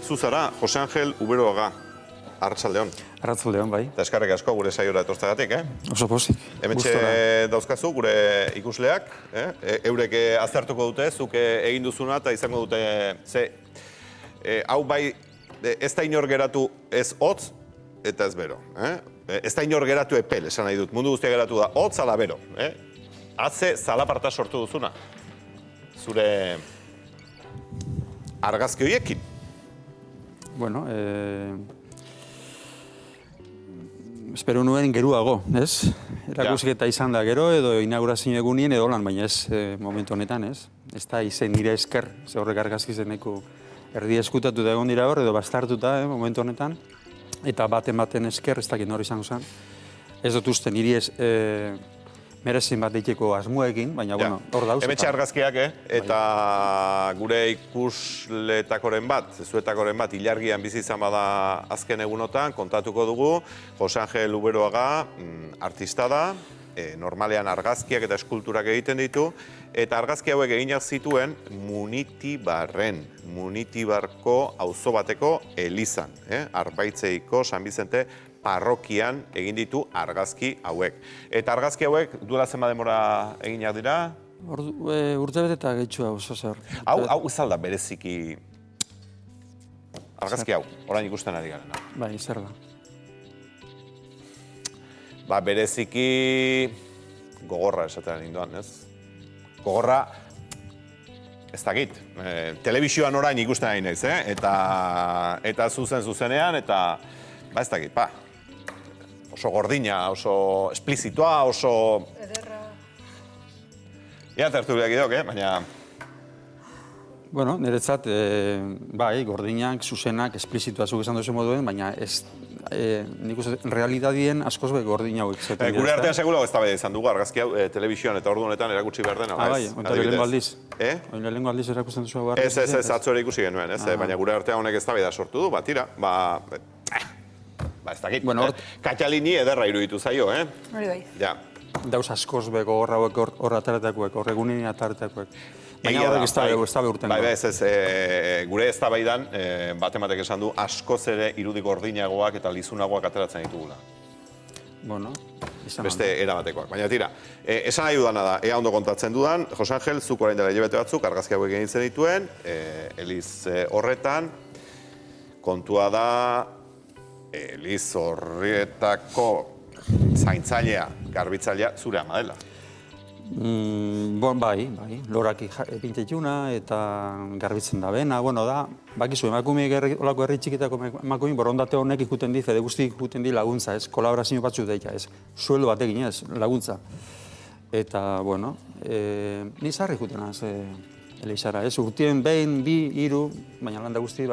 Zuzara, Jose Angel Uberoaga, Arratsaldeon. Arratsaldeon, bai. Eta eskarrik asko gure saiora etortzeagatik, Oso pozik. Hementxe dauzkazu gure ikusleak, eurek aztertuko dute, zuk egin duzuna eta izango dute, hau bai, ez da inor geratu ez hotz eta ez bero. Ez da inor geratu epel, esan nahi dut, mundu guztia geratu da, hotz ala bero. Atze zalaparta sortu duzuna, zure argazki horiekin. Bueno, espero nuen geruago, ez? Erakusketa izan da gero edo inaugurazio egunien edo lan, baina ez momentu honetan, ez? Ez da izen nire esker, ze horrek argazki zeneko erdi eskutatu da egon dira hor, edo bastartuta momentu honetan, eta baten esker, ez dakit nori izango zen. Ez dut uste niri ez merezin bat deiteko asmoekin, baina, bueno, hor dauz. Hemetxe argazkiak, eta gure ikusletakoren bat, zuetakoren bat, ilargian bizi izan bada azken egunotan, kontatuko dugu, Jose Angel Uberoaga artista da, normalean argazkiak eta eskulturak egiten ditu, eta argazki hauek eginak zituen Munitibarko auzo bateko elizan, Arbaitzeiko San Bizente parrokian egin ditu argazki hauek. Eta argazki hauek duela zenba denbora eginak dira? Urtebete eta gehitxua oso zer. Hau ez alda bereziki argazki hau, orain ikusten ari garena. Bai, zer da. Ba, bereziki gogorra esatean ninduan, ez? Gogorra, ez dakit, telebizioan orain ikusten ari naiz, eta zuzenean, eta ba, ez dakit, oso gordina, oso esplizitoa, oso... Ederra. Ia tertuliak idok, baina... Bueno, niretzat, bai, gordinak, zuzenak, esplizitoa zuk esan duzu moduen, baina ez, nik uste, realidadien askoz be gordina hauek zaten dira. Gure artean segulago ez da izan dugu argazki hau telebizioan eta ordu honetan erakutsi behar dena. Bai, ointa lehengo aldiz. Lehengo aldiz erakusten duzu hau Ez, atzo ere ikusi genuen, baina gure artean honek ez da sortu du, tira, ez dakit, Katalini ederra iruditu zaio, Hori bai. Ja. Dauz askoz be gogorra hauek hor ataretakoek, horregunin ataretakoek. Baina horrek ez da urten. Bai, gure ez da baidan, batematek esan du, askoz ere irudi gordinagoak eta lizunagoak ateratzen ditugula. Bueno, izan beste erabatekoak. Baina tira, esan nahi dudana da, ea ondo kontatzen dudan, Jose Angel, zuk orain dela hilabete batzuk, argazki hauek egin zenituen, Eliz horretan, kontua da, Eliz horretako zaintzailea, garbitzailea, zure ama dela. Bai, lorak epintetuna eta garbitzen da bena, da, bakizu, emakumeek olako herri txikitako emakumeek borondate honek ikuten di, fede guztik ikuten di laguntza, ez, kolaborazio batzu daita, ez, sueldo batekin ez, laguntza. Eta, ni zarri ikutenaz Elizara, ez, urtien behin, bi, hiru, baina landa guzti,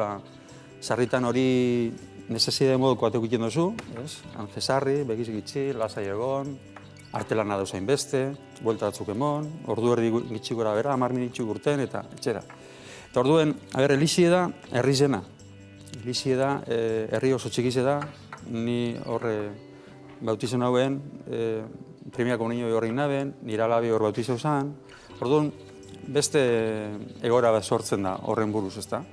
sarritan hori neseside moduko batek ikutzen duzu, ez, antzesarri, begizik itxi, lasai egon, artelana dauzain beste, buelta batzuk emon, ordu erdi gitxik gora bera, 10 minitxuk urten, eta etxera. Eta orduen, Elizie da, herri zena. Elizie da, herri oso txikize da, ni horre bautizen hauen, premiako niño horrein naben, nire alabi hor bautizeu zan. Orduan, beste egora bat sortzen da horren buruz, ezta?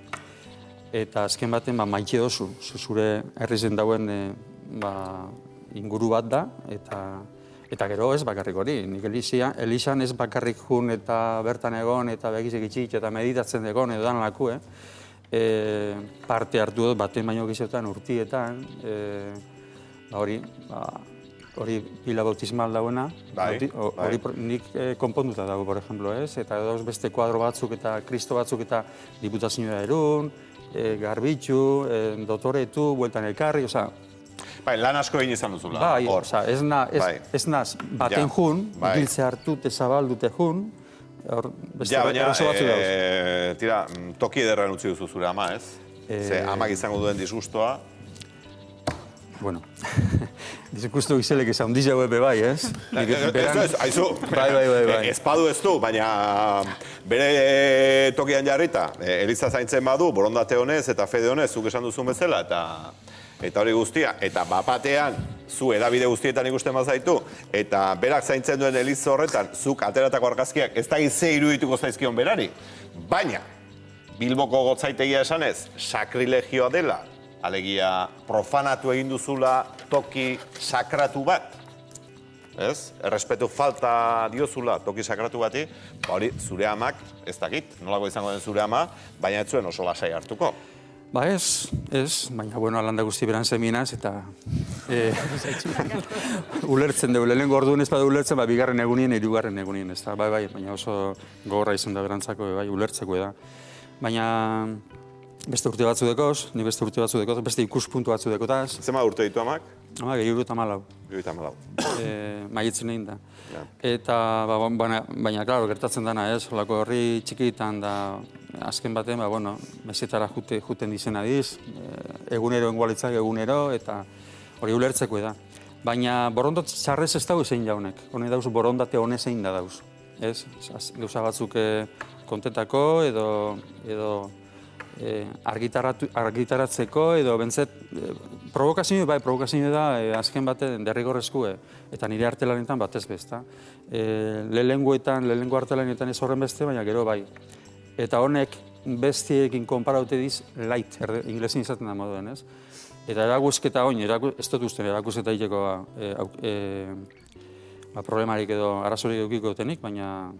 Eta azken baten, maite dozu, zure herri zen dauen inguru bat da, eta gero ez bakarrik hori. Nik Elizan ez bakarrik jun eta bertan egon eta begizik itxik eta meditatzen egon edo dan laku, parte hartu dut baten baino gizotan urtietan, hori pila bautismal dauena, hori nik konponduta dago, por ejemplo, ez? Eta edo beste kuadro batzuk eta kristo batzuk eta diputazioa erun, garbitxu, dotoretu, bueltan elkarri, oza... Bai, lan asko egin izan duzula. Bai, oza, ez naz baten jun, giltze hartu eta zabaldute jun, beste eroso batzu dauz. Tira, toki ederran utzi duzu zure ama, ez? Ze amak izango duen disgustoa. Bueno, disgusto gizelek ez handiz jau ebe bai, ez? Aizu, ezpadu ez du, baina bere tokian jarrita, Eliza zaintzen badu, borondate honez eta fede honez, zuk esan duzun bezala, eta hori guztia, eta bapatean, zu edabide guztietan ikusten bazaitu, eta berak zaintzen duen Eliza horretan, zuk ateratako argazkiak ez da ze irudituko zaizkion berari, baina Bilboko gotzaitegia esanez, sakrilegioa dela, alegia profanatu egin duzula toki sakratu bat, ez? Errespetu falta diozula toki sakratu bati, hori zure amak, ez dakit, nolako izango den zure ama, baina ez zuen oso lasai hartuko. Ba ez, baina, bueno, alanda guzti beran seminaz, eta ulertzen dugu, lehenengo orduan ez bada ulertzen, ba, bigarren egunien, hirugarren egunien, ez da, bai, baina oso gogorra izan da berantzako, bai, ulertzeko da. Baina beste urte batzu dekoz, ni beste urte batzu dekoz, beste ikuspuntu batzu dekotaz. Zema urte ditu amak? Amak, 74. 74. Maiatzen egin da. Ja. Eta, baina, klaro, gertatzen dana, ez, holako horri txikitan da, azken baten, bueno, mesetara juten dizena diz, egunero engualitzak egunero, eta hori ulertzeko da. Baina borondat txarrez ez dago zein jaunek, honen dauz borondate honez egin da dauz. Ez, gauza batzuk kontetako edo argitaratzeko, edo bentzet, provokazio da azken baten derrigorrezko, eta nire artelanetan batez bezta. Lehengo artelanetan ez horren beste, baina gero bai. Eta honek bestiekin konparaute diz light, inglesin izaten da moduen, ez? Eta erakusketa oin, ez dut usten erakusketa egiteko problemarik edo arazorik eukiko dutenik, baina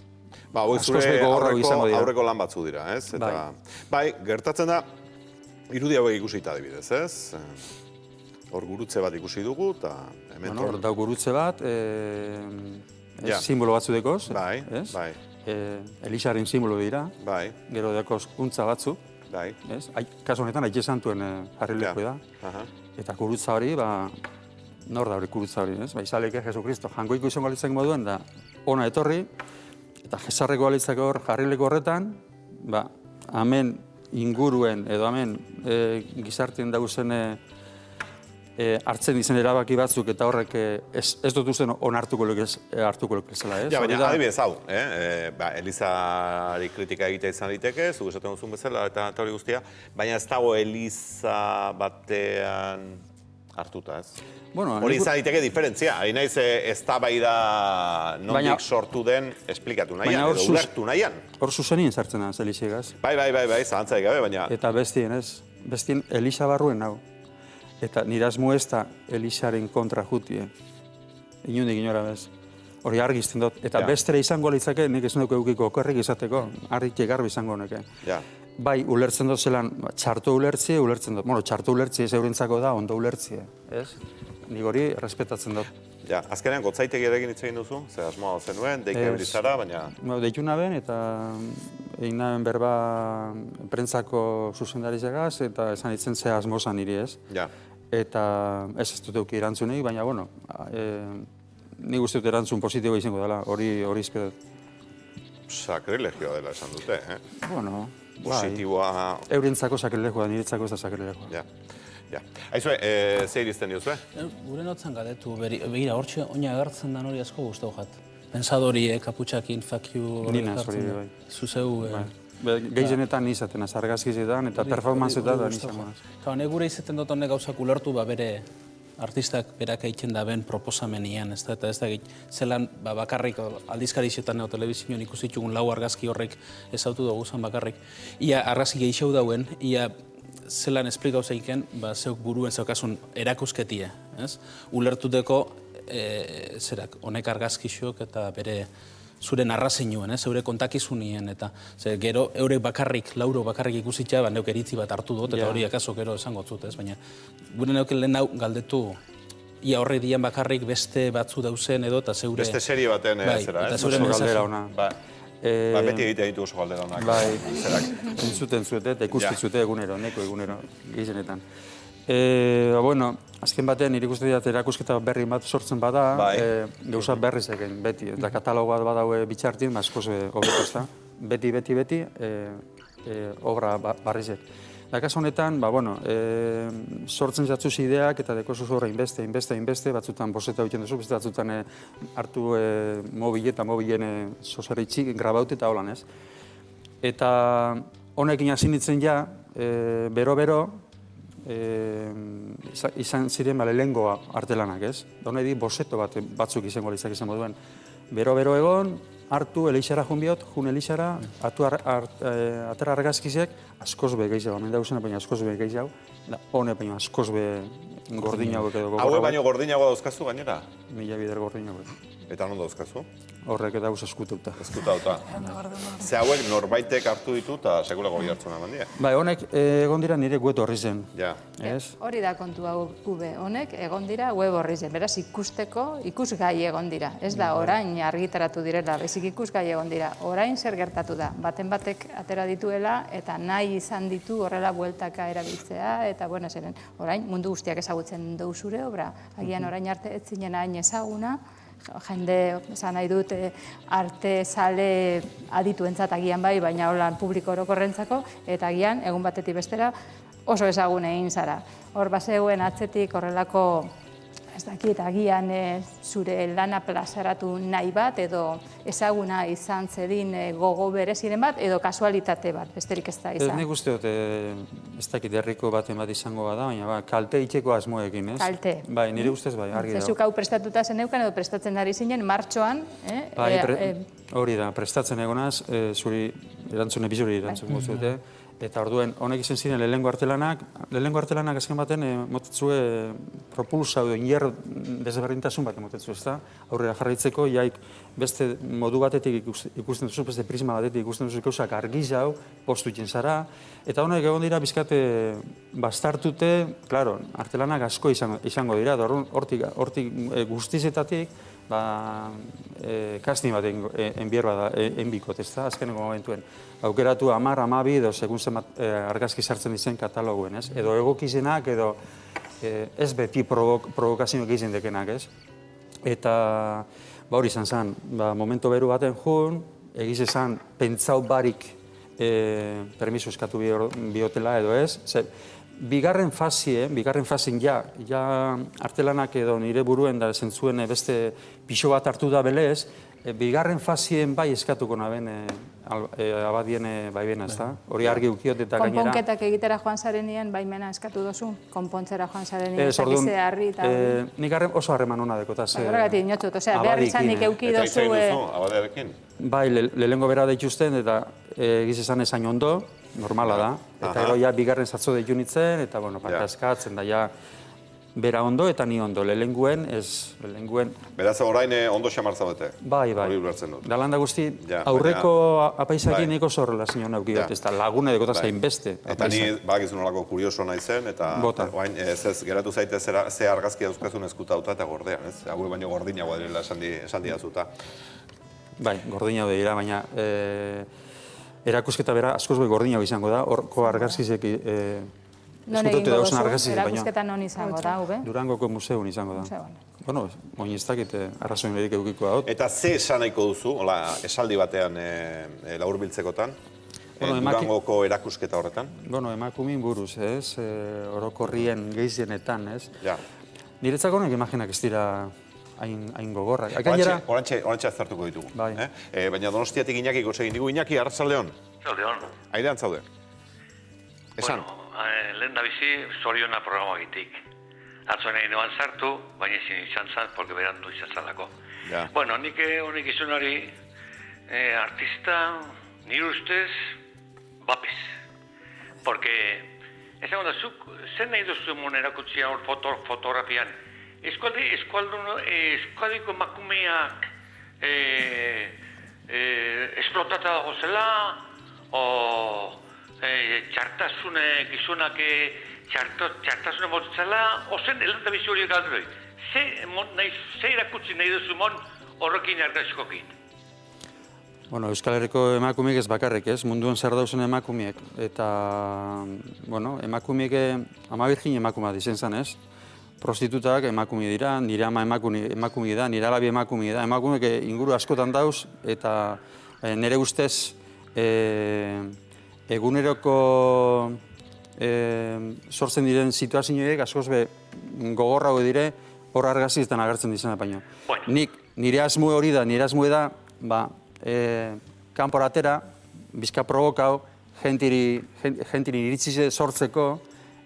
ba, hoi zure aurreko lan batzu dira, ez? Eta, bai, gertatzen da, irudi hauek ikusita adibidez, ez? Hor gurutze bat ikusi dugu, eta hemen hor da gurutze bat, simbolo batzu dekoz, bai. Elixaren simbolo dira, gero dekoz kuntza batzu, kasu honetan aitxe santuen jarrileko da, eta gurutza hori, nor da hori gurutza hori, izaleke Jesukristo jangoiko izango alitzak moduen da, ona etorri, eta jesarreko alitzak hor jarrileko horretan, hemen inguruen edo hemen gizartien dauzen hartzen dizen erabaki batzuk eta horrek ez dut usten onartuko lekezela, ez? Ja, baina adibidez hau, Elizari kritika egitea izan liteke, zuk esaten duzun bezala eta hori guztia, baina ez dago Eliza batean hartuta, ez? Hori izan liteke diferentzia, ari naiz eztabaida nondik sortu den esplikatu nahian, edo ulertu nahian. Hor zuzenien sartzen da, Elizegaz. Bai, zahantzaik gabe, baina... Eta bestien, ez? Bestien Eliza barruen hau. Eta nire asmo ez da Elizaren kontra jutie. Inundik inora bez. Hori argi izten dut. Eta bestere izango litzake, nik ez nuke eukiko okerrik izateko, argi garbi izango neke. Bai, ulertzen dut zelan, txartu ulertzie, ulertzen dut. Bueno, txartu ulertzie ez eurentzako da, ondo ulertzie. Ez? Nik hori respetatzen dut. Ja, azkenean gotzaitegiarekin hitz egin duzu, ze asmoa zenuen, deik ebilizara, baina... Deitu naben, eta egin naben berba prentzako zuzendarizegaz, eta esan ditzen ze asmozan niri, ez? Eta ez dut euki erantzunik, baina, bueno, nik uste dut erantzun positibo izango dela, hori izpedot. Sakrilegioa dela esan dute, Bueno, positiboa... Eurentzako sakrilegioa, niretzako ez da sakrilegioa. Aizue, ze irizten diozue? Gure notzen gadetu, begira, hortxe oina agertzen da hori asko guztau jat. Pensadorie, kaputxakin, fakiu... Ninaz hori, bai. Zuzeu... Gehienetan izaten, argazkizetan eta performanceetan da nizangoaz. Nek gure izaten dut honek gauzak ulertu, bere artistak berak egiten da ben proposamenian, ez da, eta ez da, zelan bakarrik aldizkarixetan edo telebizioan ikusitugun lau argazki horrek ezautu dugu zen bakarrik. Ia argazki gehixeu dauen, ia zelan esplikau zeiken, zeuk buruen zeukasun erakusketia, ez? Ulertuteko, zerak, honek argazkixok eta bere zure narrazinuen, zeure kontakizunien, eta gero eurek bakarrik, lauro bakarrik ikusitza, neuk eritzi bat hartu dut, eta hori akaso gero esango zut, ez? Baina, gure neuk lehen hau galdetu, ia horrek dian bakarrik beste batzu dauzen edo, eta zeure... Beste serie baten zera, ez? Oso galdera ona. Beti egitea ditu oso galdera onak. Bai, entzuten zuete eta ikustitzute egunero, neko egunero, gehienetan. Bueno, azken batean nire ikuste dut erakusketa berri bat sortzen bada, gauza berriz egin, beti. Eta katalogo bat badaue bitxartin, askoz hobeto ez da. Beti, obra barrizek. Eta kasu honetan, sortzen jatzuz ideak eta deko zuzorra inbeste, batzutan boseta egiten duzu, beste batzutan hartu mobile eta mobilen sosaritxik grabaute eta holan ez. Eta honekin hasi nintzen ja, bero, izan ziren lehengo artelanak ez. Honedi boseto batzuk izango litzak izan moduen. Bero egon, hartu Elixara junbiot, jun Elixara, atera argazkizek, askoz be gehiago, hemen dauzena, baina askoz be gehiago, hone baina askoz be gordinago edo gogorrago. Haue baino gordinagoa dauzkazu gainera? Mila bider gordinago. Eta non dauzkazu? Horrek dauz eskutauta. Eskutauta. Ze hauek norbaitek hartu ditu eta sekulako jartzen eman dira. Bai, honek egon dira nire web horri zen. Ja. Ez? Hori da kontu hau gube, honek egon dira web horri zen, beraz ikusteko ikusgai egon dira. Ez da orain argitaratu direla, bezik ikusgai egon dira. Orain zer gertatu da, baten batek atera dituela eta nahi izan ditu horrela bueltaka erabiltzea, eta bueno, zeren, orain mundu guztiak ezagutzen dugu zure obra, agian orain arte ez zinen hain ezaguna, jende, esan nahi dut, arte sale adituentzat agian bai, baina holan publiko orokorrentzako, eta agian, egun batetik bestera, oso ezagun egin zara. Hor bazegoen atzetik horrelako, ez dakit, agian zure lana plazaratu nahi bat, edo ezaguna izan zedin gogo bereziren bat, edo kasualitate bat, besterik ez da izan. Nik uste dut, ez dakit herriko baten bat izango bada, baina kalte itxeko asmoekin, ez? Kalte. Bai, nire ustez bai, argi dago. Zezuk hau prestatuta zeneukan, edo prestatzen ari zinen, martxoan, Bai, hori da, prestatzen egonaz, zuri erantzune bizuri erantzun guztute. Eta orduen, honek izan ziren lehengo artelanak azken baten motetzue propulsa edo inerro desberdintasun bat motetzu, ezta? Aurrera jarraitzeko, jaik beste modu batetik ikusten duzu, beste prisma batetik ikusten duzu gauzak argizau, postu zara. Eta honek egon dira bizkate bastartute, klaro, artelanak asko izango dira, hortik guztizetatik, casting bat enbier bada, enbikot, ez da, azkeneko momentuen. Aukeratu 10, 12, edo segun zenbat argazki sartzen dizen kataloguen, ez? Edo egokizenak, edo ez beti provokazio egiten dekenak, ez? Eta, hori izan zen, momento beru baten jun, egiz esan, pentsau barik permiso eskatu biotela edo ez, bigarren fasien ja artelanak edo nire buruen da zentzuen beste pixo bat hartu da belez, bigarren fasien bai eskatuko naben abadien baimena, ez da? Hori argi ukiot eta gainera... Konponketak egitera joan zarenien baimena eskatu dozu? Konpontzera joan zarenien, zakize harri eta... Nik oso harreman hona dekota. Horregatik, inotxut, behar izanik euki dozu... Eta izan duzu, abadearekin? Bai, lehengo bera dituzten eta egiz esan ezain ondo, normala da. Eta gero ja bigarren zatzo deitu nintzen, eta bueno, partazkatzen da ja bera ondo eta ni ondo. Lehenguen, ez, lehenguen... Beraz, orain ondo xamartza bete. Bai. Hori ulertzen dut. Da landa guzti, aurreko apaizakin niko zorrela zinon aukidot, ez da lagune dekota zain beste. Eta ni bakizun olako kurioso nahi zen, eta orain ez geratu zaite ze argazki dauzkazun eskutauta eta gordean, ez? Haue baino gordinagoa direla esan diazuta. Bai, gordinago dira, baina erakusketa bera askoz gordinago izango da, horko argazkizek non egingo dozu, erakusketa non izango da, ube? Durangoko museun izango da. Bueno, oin ez dakit arrazoin erik eukiko dut. Eta ze esan nahiko duzu, esaldi batean laburbiltzekotan, Durangoko erakusketa horretan? Bueno, emakumin buruz, ez, orokorrien gehizienetan, ez? Ja. Niretzako honek imaginak ez dira hain gogorrak. Horantxe aztertuko ditugu. Baina Donostiatik Iñaki egin digu. Iñaki, arratsaldeon. Arratsaldeon. Airean zaude. Esan. Lehen da bizi, zoriona programa egitik. Atzo nahi noan sartu, baina ezin izan zan, porque berandu izan zalako. Bueno, nik honek izunari artista, nire ustez, bapez. Porque, esan da, zuk, zen nahi duzu mon erakutsia hor fotografian, eskualdiko emakumeak esplotata dago zela, o txartasune gizonak txartasune motzela, ozen elanta bizi horiek alduroi. Ze erakutsi nahi duzu mon horrekin argazkokin? Bueno, Euskal Herriko emakumeek ez bakarrik, ez? Munduan zer dauzen emakumeek. Eta, bueno, emakumeek ama birgin emakumea dizen zen, ez? Prostitutak emakume dira, nire ama emakume da, nire alabi emakume da. Emakumeek inguru askotan dauz, eta nire ustez eguneroko sortzen diren situazioek askoz gogorrago dire hor argazizten agertzen dizena baino. Nire asmue hori da, nire asmue da, kanpora atera, bizka provokau, jentiri iritzize sortzeko,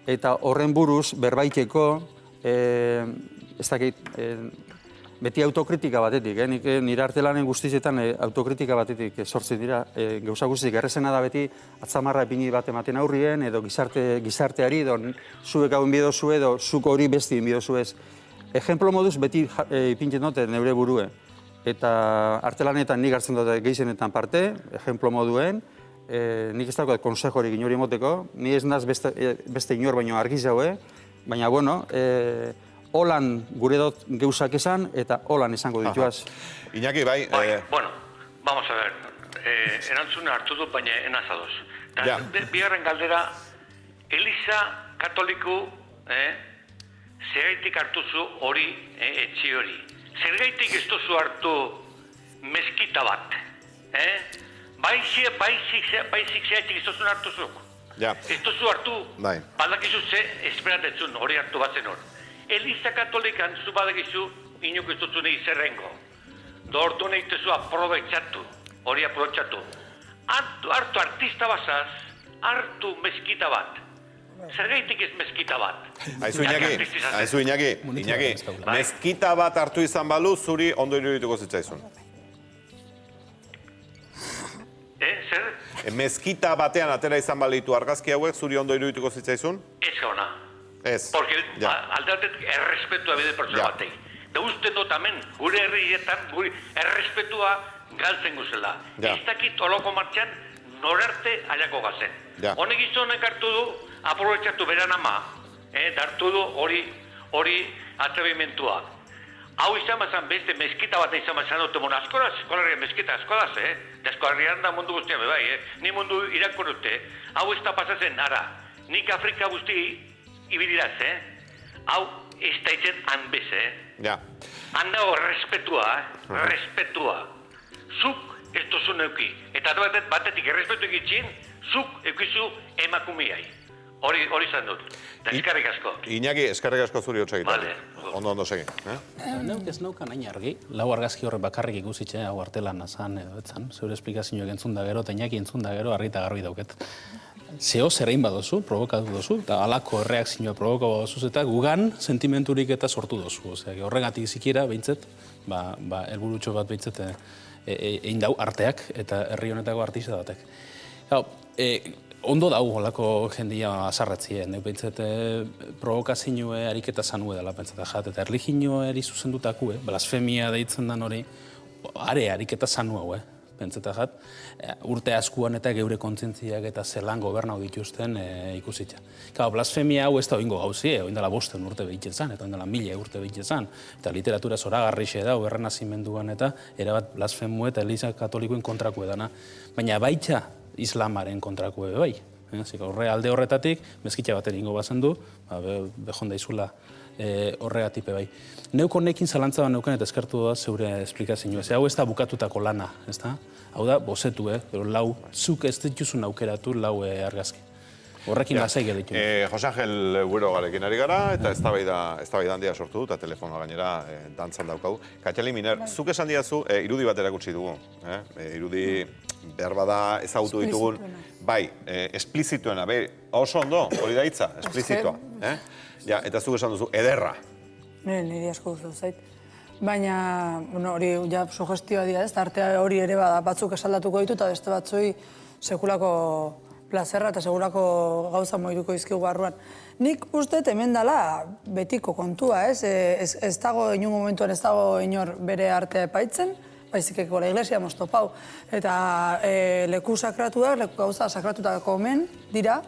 eta horren buruz berbaiteko, ez dakit, beti autokritika batetik, nire artelanen guztietan autokritika batetik sortzen dira. Gauza guztiak errezena da beti atzamarra ipini bat ematen aurrien, edo gizarteari, edo zuek hau inbidozu, edo zuk hori besti inbidozu ez. Ejemplo moduz beti ipintzen dute neure burue. Eta artelanetan nik hartzen dute gehienetan parte, ejemplo moduen, nik ez dagoet konsejorik inori emoteko, ni ez naz beste inor baino argiz jaue, baina, bueno, holan gure dut geuzak esan, eta holan esango dituaz. Iñaki, bai... Bueno, vamos a ver, erantzuna hartu dut, baina enazadoz. Bigarren galdera, Eliza Katoliku, zergaitik hartuzu hori, etxi hori. Zergaitik ez duzu hartu meskita bat, baizik zergaitik ez duzu hartuzuk. Ez duzu hartu, badakizu ze esperatetzun hori hartu batzen hor. Eliza Katolikan zu badakizu inuk ez duzu nahi zerrengo. Dortu nahi tezu hori aprobetxatu. Hartu artista bazaz, hartu meskita bat. Zergaitik ez meskita bat. Aizu Iñaki, meskita bat hartu izan balu, zuri ondo irudituko zitzaizun. Zer? Meskita batean atera izan balitu argazki hauek, zuri ondo irudituko zitzaizun? Ez gauna. Ez. Porque aldatet errespetua bide pertsona batei. Da uste dut hemen, gure herrietan, gure errespetua galtzen guzela. Ez dakit oloko martxan norarte aliako gazen. Honek izonek hartu du, aprobetxatu beran ama, hartu du hori atrebimentua. Hau izan bazan beste meskita bat izan bazan dute, askoraz, eskolarrian meskita askoraz, da eskolarrian da mundu guztian bebai, ni mundu irakor dute, hau ez da pasatzen, ara, nik Afrika guzti ibidiraz, hau ez da itzen hanbez, handago respetua, zuk ez duzu neuki, eta batetik errespetu egitzin, zuk eukizu emakumiai. Hori zan dut. Eta eskarrik asko. Iñaki, eskarrik asko zuri hotza egiten. Ondo segin. Neuk ez naukan hain argi. Lau argazki horre bakarrik ikusitxe, hau artelan nazan edo etzan. Zeure esplikazioak entzun da gero, eta Iñaki entzun da gero, argi eta garbi dauket. Zeo zerein badozu, provokatu dozu, eta alako erreakzioa provokatu dozuz, eta gugan sentimenturik eta sortu dozu. Horregatik zikiera, behintzet, helburutxo bat behintzet, egin dau arteak eta herri honetako artista batek. Ondo dau holako jendia azarratzien, behintzat provokazioe ariketa zanue dela pentsata jat, eta erlijinoeri zuzendutakue, blasfemia deitzen dan hori, are ariketa zanu hau, pentsata jat, urte askuan eta geure kontzentziak eta zelan gobernau dituzten ikusitza. Blasfemia hau ez da oingo gauzi, oindela 5 urte behitzen zan, eta oindela 1000 urte behitzen zan, eta literatura zoragarrixe da, Errenazimenduan eta erabat blasfemu eta Eliza Katolikoen kontraku edana, baina baitza islamaren kontrako bai. Horre alde horretatik, meskitza baten ingo bazen du, behon daizula horregatik bai. Neuk honekin zalantza neuken eta eskertu da zeure esplikazioa. Hau ez da bukatutako lana, ez da? Hau da, bozetu, lau, zuk ez dituzun aukeratu lau argazki. Horrekin lasai geditu. Jose Angel Buero garekin ari gara, eta eztabaida handia sortu du, eta telefonoa gainera dantzan daukagu. Katxali Miner, zuk esan diazu, irudi bat erakutsi dugu. Irudi behar bada ezagutu ditugun, bai, esplizituena, oso ondo, hori da hitza, esplizitua. Eta zuk esan duzu, ederra. Niri asko duzu zait. Baina, hori sugestioa dira ez, artea hori ere batzuk esaldatuko ditu, eta beste batzui sekulako plazerra eta segurako gauza moiruko izkigu barruan. Nik uste hemen dela betiko kontua, ez? Ez dago inun momentuan ez dago inor bere artea epaitzen, baizikeko la iglesia hemos topau. Eta leku sakratuak, leku gauza sakratutako omen dira,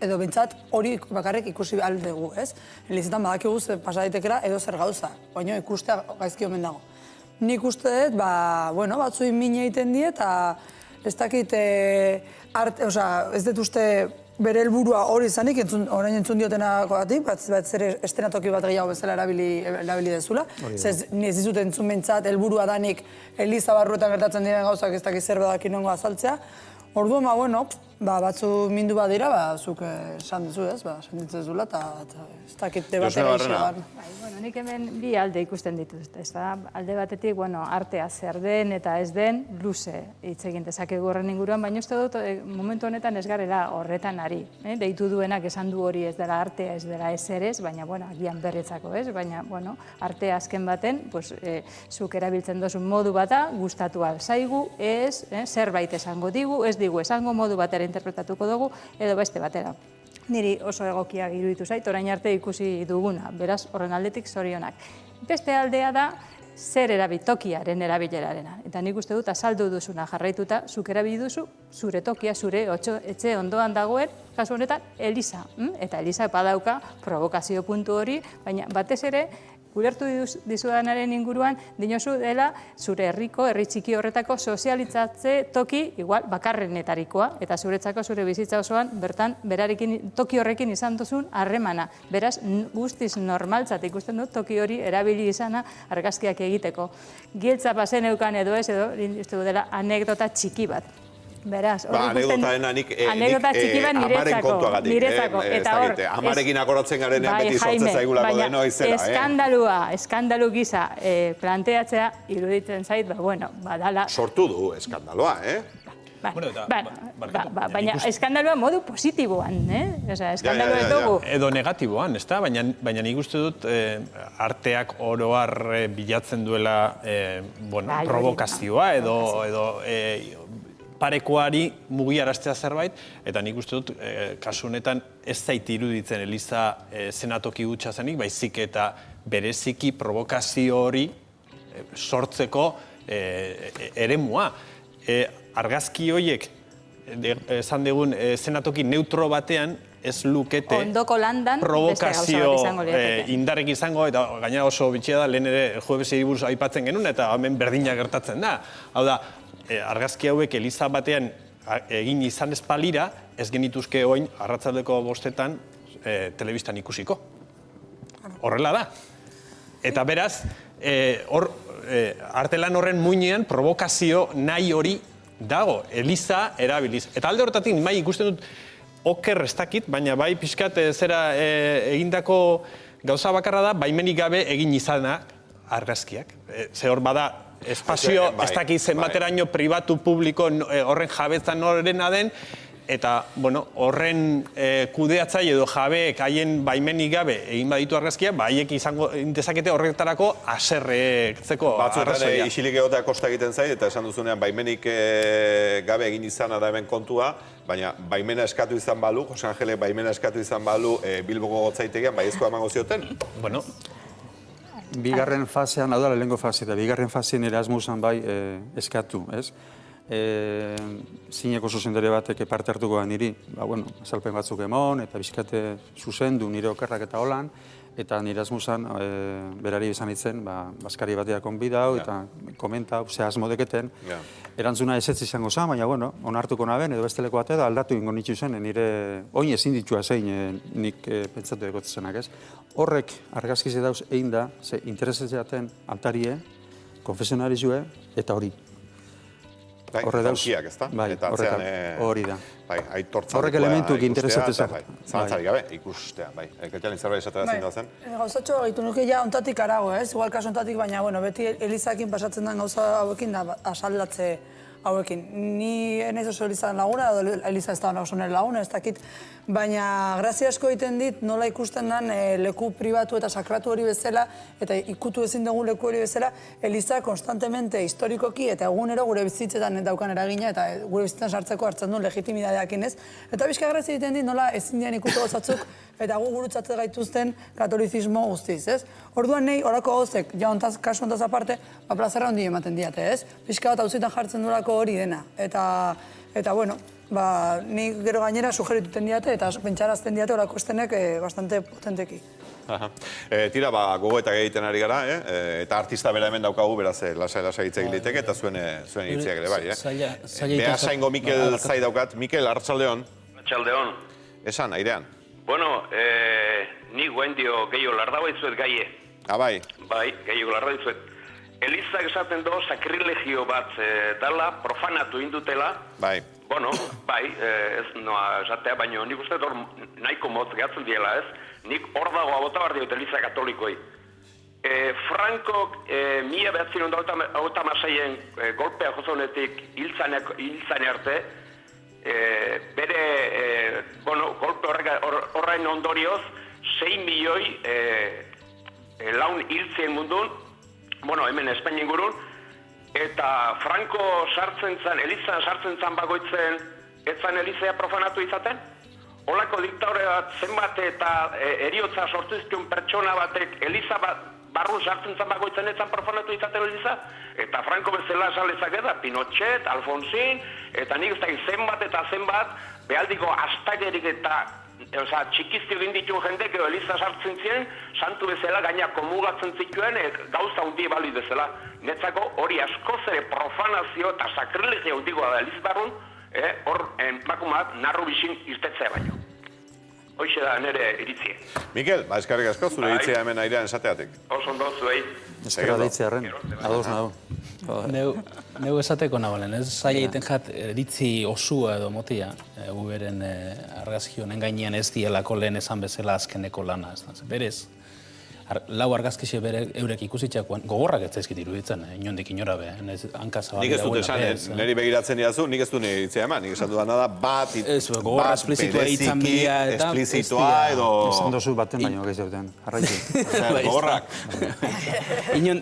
edo bintzat hori bakarrik ikusi aldegu, ez? Elizetan badakigu pasadaitekera edo zer gauza, baina ikustea gaizki omen dago. Nik uste dut, batzui min egiten die eta ez dakit ez dut uste bere helburua hori izanik, orain entzun diotenako batik, bat zer estenatoki bat gehiago bezala erabili dezula. Ez dizut entzun bentsat, helburua danik Eliza barruetan gertatzen diren gauzak ez dakit zer badakin nongo azaltzea. Orduan, batzu mindu badira, zuk esan duzu ez, sentitzen ez dula, eta ez dakit debatera izan. Nik hemen bi alde ikusten dituzte, ez da? Alde batetik, artea zer den eta ez den luze hitz egin dezakegu horren inguruan, baina uste dut momentu honetan ez garela horretan ari. Deitu duenak esan du hori ez dela artea, ez dela eserez, baina, agian berretzako ez, baina, artea azken baten, zuk erabiltzen dozun modu bata, gustatu alzaigu, ez, zerbait esango digu, ez digu esango modu batera interpretatuko dugu, edo beste batera. Niri oso egokia iruditu zait, orain arte ikusi duguna, beraz horren aldetik zorionak. Beste aldea da, zer tokiaren erabilerarena. Eta nik uste dut, azaldu duzuna jarraituta, zuk erabili duzu, zure tokia, zure etxe ondoan dagoen, kasu honetan, Eliza. Eta Eliza badauka provokazio puntu hori, baina batez ere, ulertu dizudanaren inguruan, dinozu dela zure herriko, herri txiki horretako sozialitzatze toki igual bakarrenetarikoa, eta zuretzako zure bizitza osoan bertan berarekin toki horrekin izan duzun harremana. Beraz, guztiz normaltzat ikusten dut toki hori erabili izana argazkiak egiteko. Giltza bazen eukan edo ez edo, uste dela anekdota txiki bat. Beraz, anekdota txiki bat niretzako. Eta hor, amarekin akoratzen garenean beti sortzen zaigulako deno izela. Eskandalu gisa planteatzea iruditzen zait, badala. Sortu du eskandalua, Baina eskandalua modu positiboan, eskandalua ez dugu. Edo negatiboan, ez da? Baina nik uste dut arteak oroar bilatzen duela provokazioa edo parekoari mugiaraztea zerbait, eta nik uste dut, kasu honetan ez zait iruditzen Eliza zenatoki hutsa zenik, baizik eta bereziki provokazio hori sortzeko eremua. Argazki horiek, esan dugun, zenatoki neutro batean, ez lukete provokazio indarrek izango, eta gaina oso bitxia da, lehen ere juebesi buruz aipatzen genuen, eta hemen berdina gertatzen da. Hau da, argazki hauek Eliza batean egin izan ez palira, ez genituzke oin arratsaldeko 5 telebistan ikusiko. Horrela da. Eta beraz, artelan horren muinean provokazio nahi hori dago, Eliza erabiliz. Eta alde horretatik, bai ikusten dut oker ez dakit, baina bai pixkat zera egindako gauza bakarra da, baimenik gabe egin izana argazkiak. Ze hor bada, espazio, ez dakit zenbateraino pribatu publiko horren jabetzan horrena den, eta horren kudeatzaile edo jabeek haien baimenik gabe egin baditu argazkia, haiek izango dezakete horretarako aserretzeko arrazoia. Batzuetan isilik egotea kosta egiten zait, eta esan duzunean baimenik gabe egin izana da hemen kontua, baina baimena eskatu izan balu, Jose Angelek baimena eskatu izan balu Bilboko gotzaitegian, baiezkoa emango zioten? Bigarren fasean, hau da lehenengo fase, eta bigarren fasean Erasmusan bai eskatu, ez? Zineko zuzendari batek parte hartuko da niri, azalpen batzuk emon, eta bizkate zuzendu nire okerrak eta holan, eta nire Erasmusan berari bezan itzen, baskari batea konbidau, eta komenta, ze asmo deketen, erantzuna ezetz izango zen, baina, onartuko naben, edo besteleko batea da aldatu ingo nitzu zen, nire oin ezin ditua zein nik pentsatu egotzenak, ez? Horrek argazkize dauz egin da, ze interesetzeaten altarie, konfesionalizue, eta hori. Horre dauz, hori da. Horrek elementuk interesatzezak. Zalantzarik gabe, ikustea, bai. Elketialin zerbait esatera zindu zen? Gauzatxo egitu nuke ja ontatik arago, ez? Igual kaso ontatik, baina, beti Elizakin pasatzen den gauza hauekin da asaldatze hauekin. Ni enaiz oso Elizaren laguna, edo Eliza ez da oso nire laguna, ez dakit. Baina, grazia asko egiten dit, nola ikusten den leku pribatu eta sakratu hori bezala, eta ikutu ezin dugun leku hori bezala, Eliza konstantemente historikoki eta egunero gure bizitzetan daukan eragina, eta gure bizitzetan sartzeko hartzen duen legitimidadeakin ez. Eta bizka grazia egiten dit, nola ezin dian ikutu gozatzuk, eta gu gurutzatzen gaituzten katolizismo guztiz, ez? Orduan nahi, horako gauzek, kasu ontaz aparte, plazerra hondi ematen diate, ez? Bizka bat hauzitan jartzen duelako hori dena. Eta bueno, ni gero gainera sugerituten diate eta pentsarazten diate horako estenek bastante potenteki. Tira, gogoetak egiten ari gara, eta artista bera hemen daukagu, beraz, lasai hitz egin liteke, eta zuen hitziak ere bai, Beasaingo Mikel zai daukat. Mikel, arratsaldeon. Arratsaldeon. Esan, airean. Bueno, ni guen dio gehiago lardau eitzuet gaie. Bai. Bai, gehiago lardau eitzuet. Elizak esaten do sakrilegio bat dala, profanatu indutela. Bai. bueno, bai, ez noa esatea, baina nik uste hor nahiko motz gehatzen diela, ez? Nik hor dagoa bota behar diot Eliza Katolikoi. Frankok 1986-en golpea jozonetik hiltzane arte, bere, golpe horrein ondorioz, 6 milioi laun hiltzien mundun, hemen Espainien gurun, eta Franco Elizan sartzen zan bagoitzen, etzan Elizea profanatu izaten? Olako diktore bat zenbat eta eriotza sortu izkion pertsona batek Eliza barrun sartzen zan bagoitzen etzan profanatu izaten Eliza? Eta Franco bezala esalezak da, Pinochet, Alfonsin, eta nik uste zenbat eta zenbat, behaldiko astagerik eta txikizti egin dituen jendek edo Eliza sartzen ziren, santu bezala gaina komugatzen zituen gauza hundi bali bezala. Netzako hori askoz ere profanazio eta sakrilegio hundigoa da Eliz barrun, hor emakumeak narru bixin irtetzea baino. Hoxe da nire iritzie. Mikel, eskarrik asko, zure iritzia hemen airean esateatik. Oso ondo zuei. Eskerra deitzearen, ados nago. Neu esateko nabalen, ez zaila egiten jat eritzi osua edo motia, gu beren argazki honen gainean ez dielako lehen esan bezala azkeneko lana. Berez, lau argazkixe bere eurek ikusitxakoan, gogorrak ez zaizkit iruditzen, inondik inora be, hanka zabalera. Nik ez dut esan, niri begiratzen diazu, nik ez dut nire iritzia eman, nik esan dudana da bat bereziki, esplizitoa edo... Esan dozu baten baino gehiagoten, jarraitu. Gogorrak.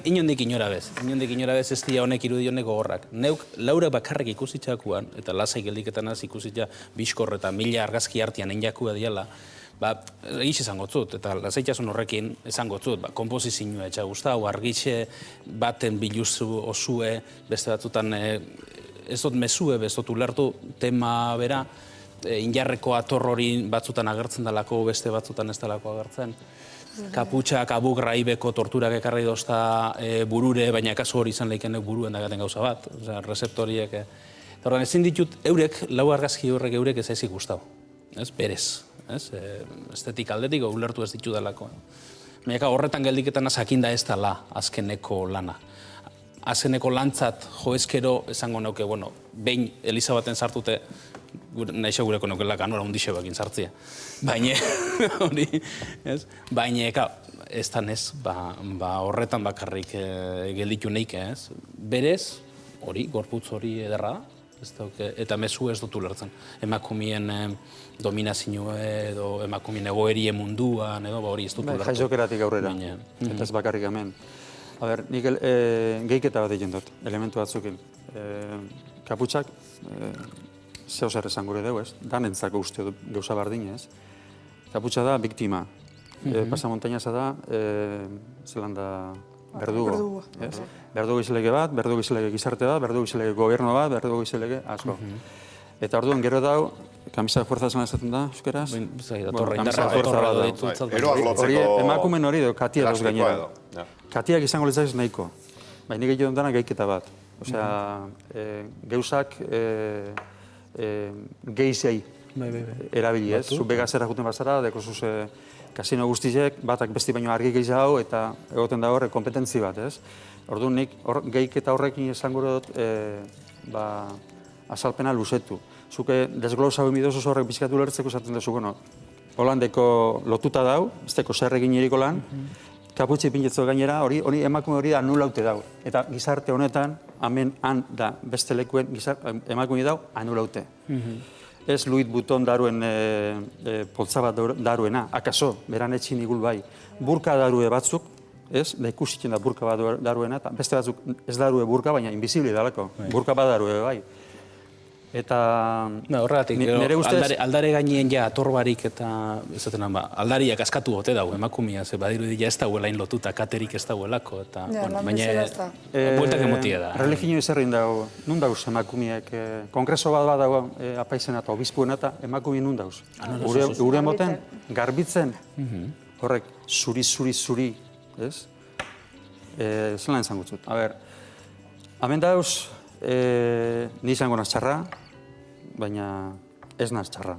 Inondik inora bez ez dira honek irudionek gogorrak. Neuk laura bakarrik ikusitxakoan, eta lasai geldiketan az ikusitxa bizkor eta mila argazki artian enjakua diala, egiz esango zut, eta lasaitasun horrekin esango zut, kompozizinua etxa guztau, argixe baten biluzu osue, beste batzutan ez dut mesue, ez dut ulertu tema bera, injarreko ator hori batzutan agertzen dalako, beste batzutan ez dalako agertzen. Kaputxak, abuk, raibeko torturak ekarri dozta burure, baina kasu hori izan leikenek buruen dagaten gauza bat, rezeptoriek. Horren ezin ditut, lau argazki horrek eurek ez ezik guztau, berez. Estetik aldetik ulertu ez ditu dalako. Baina horretan geldiketan jakinda ez dela azkeneko lana. Azkeneko lantzat joezkero esango nauke, behin Eliza baten sartute, nahixe gureko naukela kanora hundixe bakin sartzia. Baina, hori, baina, ez da nez, horretan bakarrik gelditu neik, berez, hori, gorputz hori ederra da, eta mezu ez dut ulertzen. Emakumien dominazioa edo emakumien egoerie munduan, edo hori ez dut ulertzen. Jaizokeratik aurrera, eta ez bakarrik hemen. A ber, nik gehiketa bat egin dut, elementu batzukin. Kaputxak, zeo zer esan gure dugu, ez? Danentzako uste dut gauza bardin, ez? Kaputxa da biktima. Pasamontainaza da, zelan da, berdugo. Berdugo izilege bat, berdugo izilege gizarte bat, berdugo izilege gobernu bat, berdugo izilege asko. Eta orduan gero dau, kamisa fuerza esan esaten da, euskeraz? Kamisa fuerza bat da. Hori emakumen hori edo katia dauz gainera. Katiak izango lezakiz nahiko. Baina nik egiten dana gehiketa bat. Osea, geuzak geizei erabili ez. Zu begazera juten bazara, deko zuz kasino guztizek, batak besti baino argi gehiago eta egoten da horre kompetentzi bat, ez? Orduan nik gehiketa horrekin esango dut azalpena luzetu. Zuke desglosa hori midozuz horrek bizkatu lertzeko esaten duzu, Holandeko lotuta dau, ez deko zer egin eriko lan, kaputxe pinetzo gainera, hori emakume hori anulaute dau. Eta gizarte honetan, hemen han da beste lekuen emakume dau anulaute. Ez Louis Vuitton daruen poltza bat daruena, akaso, beran etxin igul bai. Burka darue batzuk, ez, da ikusitzen da burka bat daruena, eta beste batzuk ez darue burka, baina invisible dalako. Burka bat darue bai. Eta horregatik, aldare gainien ja atorbarik eta aldariak askatu gote dago emakumia, ze badiru dira ez dagoela lotuta, katerik ez dagoelako, eta baina bueltak emotia da. Religio izerrin dago, nun dauz emakumiek, kongreso bat dago apaizena eta obispuena eta emakumien nun dauz. Gure moten, garbitzen, horrek zuri, ez? Zelan izan gutzut. A ber, hemen dauz, ni izango naz txarra, baina ez naz txarra.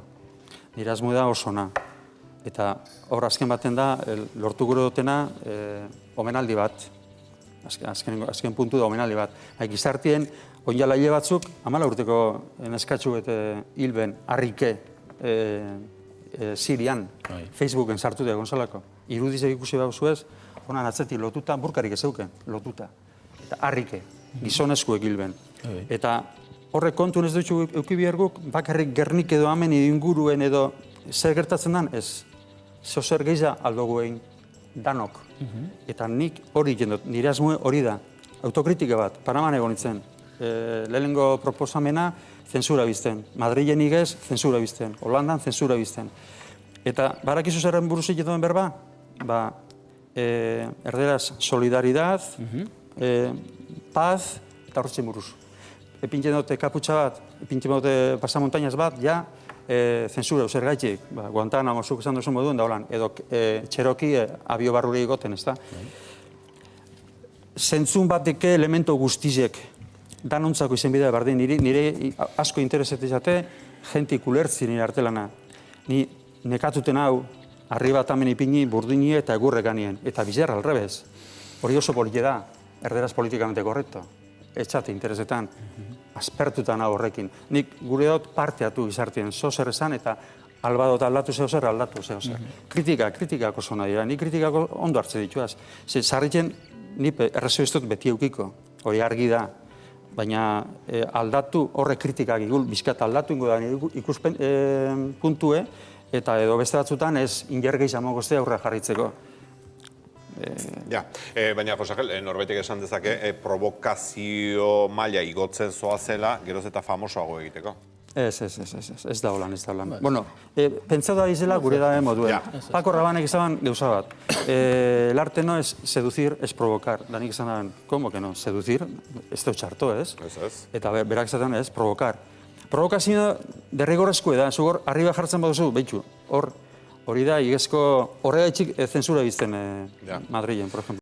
Nire asmo da osona. Eta hor azken baten da, lortu gure dutena, omenaldi bat. azken puntu da omenaldi bat. Gizartien, oinala hile batzuk, 14 urteko neskatxu eta hilben harrike Sirian, Facebooken sartu da Gonzalako. Irudizek ikusi bauzu ez, honan atzetik lotuta, burkarik ez euken, lotuta. Eta harrike, gizonezkuek hilben. Eta horrek kontun ez dutxu eukibiarguk, bakarrik Gernik edo hemen inguruen edo zer gertatzen den, ez. Zozer gehiza aldogu egin danok. Eta nik hori jendot, nire asmoe hori da. Autokritika bat, Panaman egon nintzen. Lehenengo proposamena, zensura bizten. Madrilen igez, zensura bizten. Holandan, zensura bizten. Eta barakizu zerren buruzik jetoen berba? Erderaz, solidaridad, paz, eta horretzen buruz. Epintzen dute kaputxa bat, epintzen dute pasamontainaz bat, ja, zensura, zer gaitik, Guantanamo zuk esan duzu moduen da holan, edo Cherokee abio barruri egoten, ez da? Zentzun bateke elemento guztizek, danontzako izen bidea bardin, nire asko interesetizate, jentik ulertzi nire artelana. Ni nekatuten hau, arri bat amen ipini, burdini eta egurrek ganien, eta bizarra alrebez. Hori oso politia da, erderaz politikamente korrekto. Etxate interesetan, aspertutan hau horrekin. Nik gure dut parteatu gizartien zozer esan eta albadot aldatu zehozer, aldatu zehozer. Kritikak oso nahi dira, nik kritikako ondo hartze dituaz. Zarritzen, nik errezio ez dut beti eukiko, hori argi da, baina aldatu horrek kritikak igul, bizkat aldatu ingo da ikuspen puntue, eta edo beste batzutan ez ingergei zamogoztea aurra jarritzeko. Ja, baina, Jose Angel, norbaitek esan dezake, provokazio maila igotzen zoazela, geroz eta famosoago egiteko. Ez da holan. Bueno, pentsatu da izela gure da moduen. Paco Rabannek izan gauza bat. El arte no es seducir, es provocar. Danik izan da, como que no, seducir, ez da txarto, ez? Eta berak izaten ez, provocar. Provokazio derrigorrezko da, zugor, arriba jartzen baduzu, behitxu, hori da, igezko, horrega itxik zensura bizten Madrilen, por ejemplo.